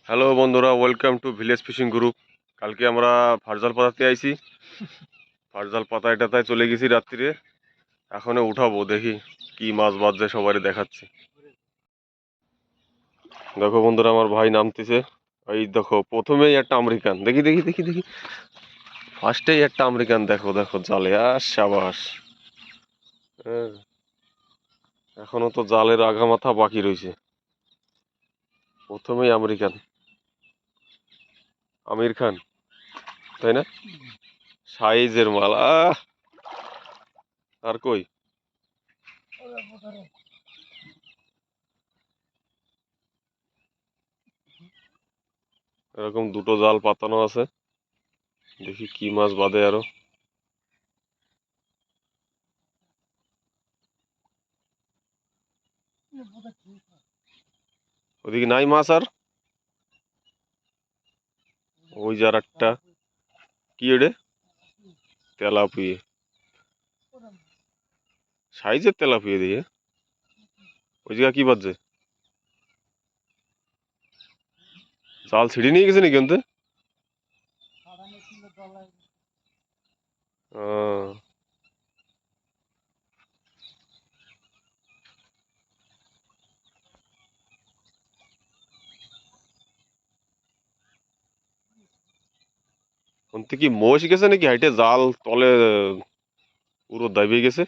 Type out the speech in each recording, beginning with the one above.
Hello বন্ধুরা, welcome to village fishing group. কালকে আমরা ফারজাল পাতাতে আইছি। ফারজাল পাতা এটাতে চলে গেছি রাত্রিরে। এখন উঠাবো, দেখি কি মাছ বাজছে, সবারই দেখাচ্ছি। দেখো বন্ধুরা, আমার ভাই নামতেছে। এই দেখো, প্রথমেই একটা আমেরিকান। দেখি দেখি দেখি দেখি, ফার্স্টেই একটা আমেরিকান। দেখো দেখো জালে, আর সাবাস। হ্যাঁ, এখনো তো জালের আগা মাথা বাকি রয়েছে। প্রথমেই আমেরিকান, আমির খান, তাই না? সাইজের মাল। আর কই, এরকম দুটো জাল পাতানো আছে। দেখি কি মাছ বাদে আরো। ওদিকে নাই মাছ আর? ওই যে আর একটা, কি এডে, তেলাপিয়ে, সাইজের তেলাপিয়ে দিয়ে। ওই জায়গা কি বাজছে? জাল ছিঁড়ে নিয়ে গেছে নাকি অন্তে? অন্তে কি মোষ গেছে নাকি হাইটে জাল তলে পুরো দাবিয়ে গেছে?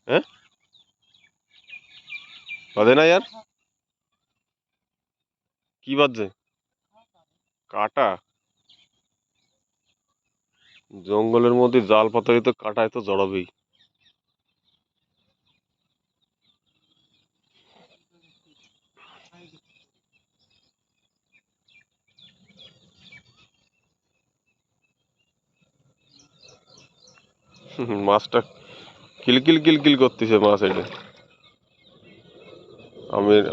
হ্যাঁ, বাদে না ইয়ার? কি বাজছে? কাটা? জঙ্গলের মধ্যে জাল পাতায় তো কাটায় তো জড়াবেই। মাছটা কিলকিল কিলকিল করতেছে মাছ এটা।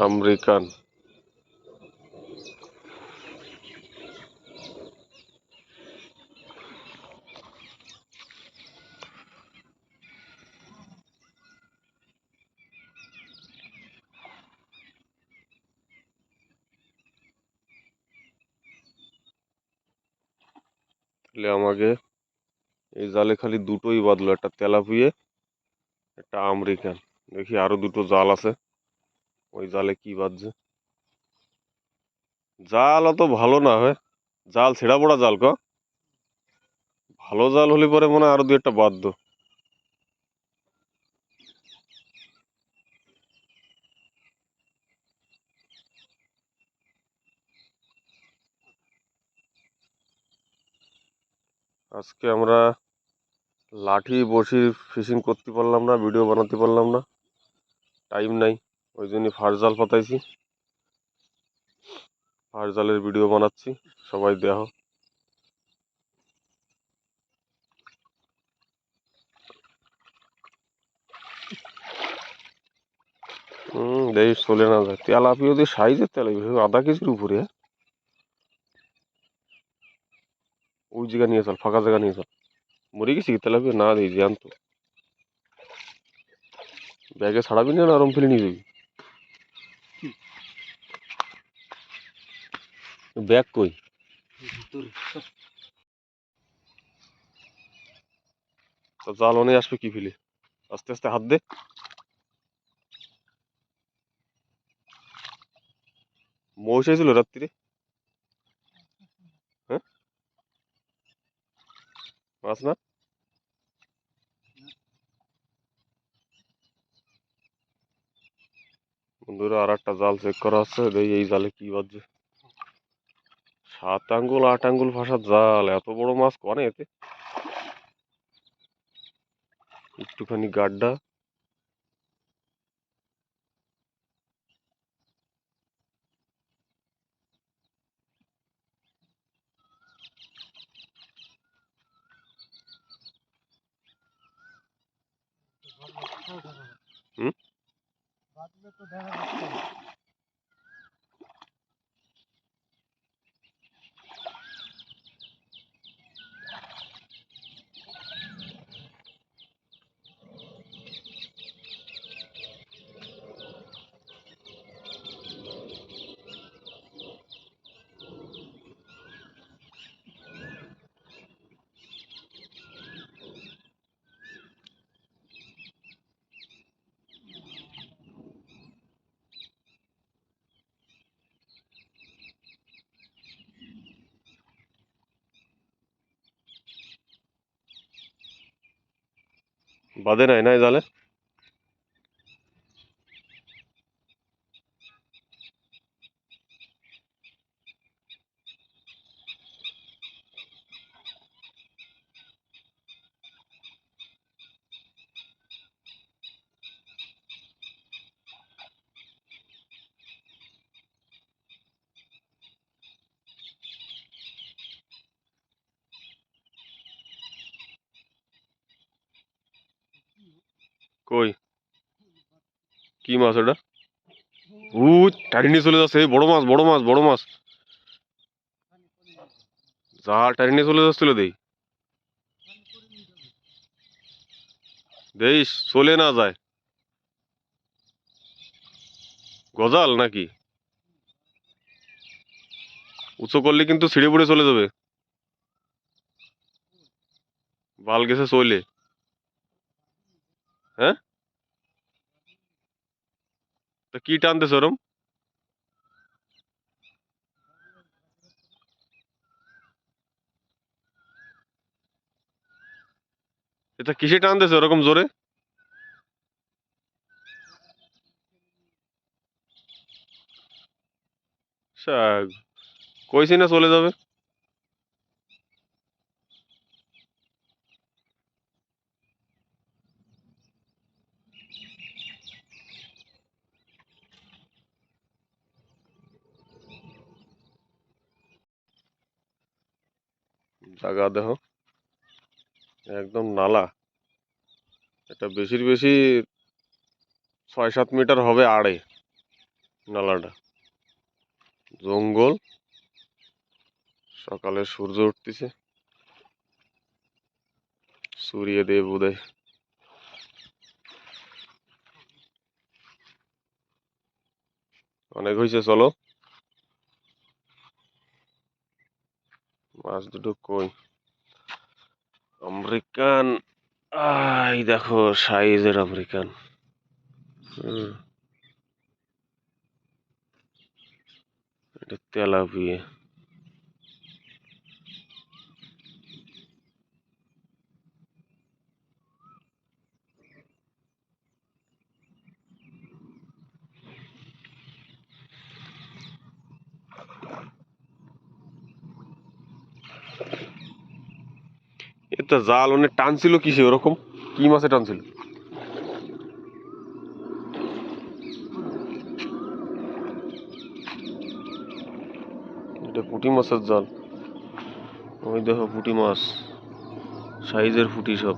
আমেরিকান। তাহলে আমাকে এই জালে খালি দুটোই বাদলো, একটা তেলাপিয়ে, একটা আমেরিকান। দেখি আরো দুটো জাল আছে, ওই জালে কি বাজছে। জাল অত ভালো না হয়, জাল ছেঁড়া পড়া জাল। ভালো জাল হলে পরে মনে হয় আরো দু একটা বাধ্য। আজকে আমরা লাঠি বসি ফিশিং করতে পারলাম না, ভিডিও বানাতে পারলাম না, টাইম নাই। ওই জন্যই ফার জাল পাতাইছি, ফার জালের ভিডিও বানাচ্ছি, সবাই দেখো। দেখি চলে না যায়। তেলাপিয়া দিয়ে সাইজের তেলাপিয়া, আধা কেজির উপরে। ওই জায়গা নিয়ে চল, ফাঁকা জায়গা নিয়ে চল। মরে গেছি কি তেলাপিয়া? না দিই জ্যান্ত। ব্যাগে ছাড়াবি না, আরম ফেলে নিয়ে যাবি? ব্যাগ কই? তা জাল অনেক আসবে কি ফেলে? আস্তে আস্তে হাত দে। মহিষ হয়েছিল রাত্রিরে? হ্যাঁ, মাছ না? বন্ধুরা, আর একটা জাল চেক করা হচ্ছে, দেখি এই জালে কি বাজছে। 7 আঙ্গুল 8 আঙ্গুল ভাষার জাল, এত বড় মাছ কনে এতে? একটুখানি গাড্ডা। হুম, বাদে নাই নাই জালে? কই কি মাছ ওটা? উ টানি নিয়ে চলে যাচ্ছে, এই বড় মাছ বড় মাছ বড় মাছ। জাল টানি নিয়ে চলে যাচ্ছিল, দেই দেইস চলে না যায়। গজাল নাকি? উঁচু করলে কিন্তু ছিঁড়ে পড়ে চলে যাবে। বাল গেছে চলে। হ্যাঁ, তা কি টানতেছে ওরম? এটা কিসে টানতেছে ওরকম জোরে? শাক, কইছি না চলে যাবে। জাগা দেখো, একদম নালা। এটা বেশির বেশি 6-7 মিটার হবে আড়ে নালাটা। জঙ্গল, সকালে সূর্য উঠতেছে, সূর্য দেব উদয়। অনেক হয়েছে, চলো। মাছ দুটো কই? আমেরিকান, এই দেখো সাইজের আমেরিকান। হুম, এটা তেলাপিয়া। এটা জাল অনেক টানছিল, কিসে ওরকম? কি মাছে টানছিল? এটা পুঁটি মাছের জাল। ওই দেখো পুঁটি মাছ, সাইজের পুঁটি সব।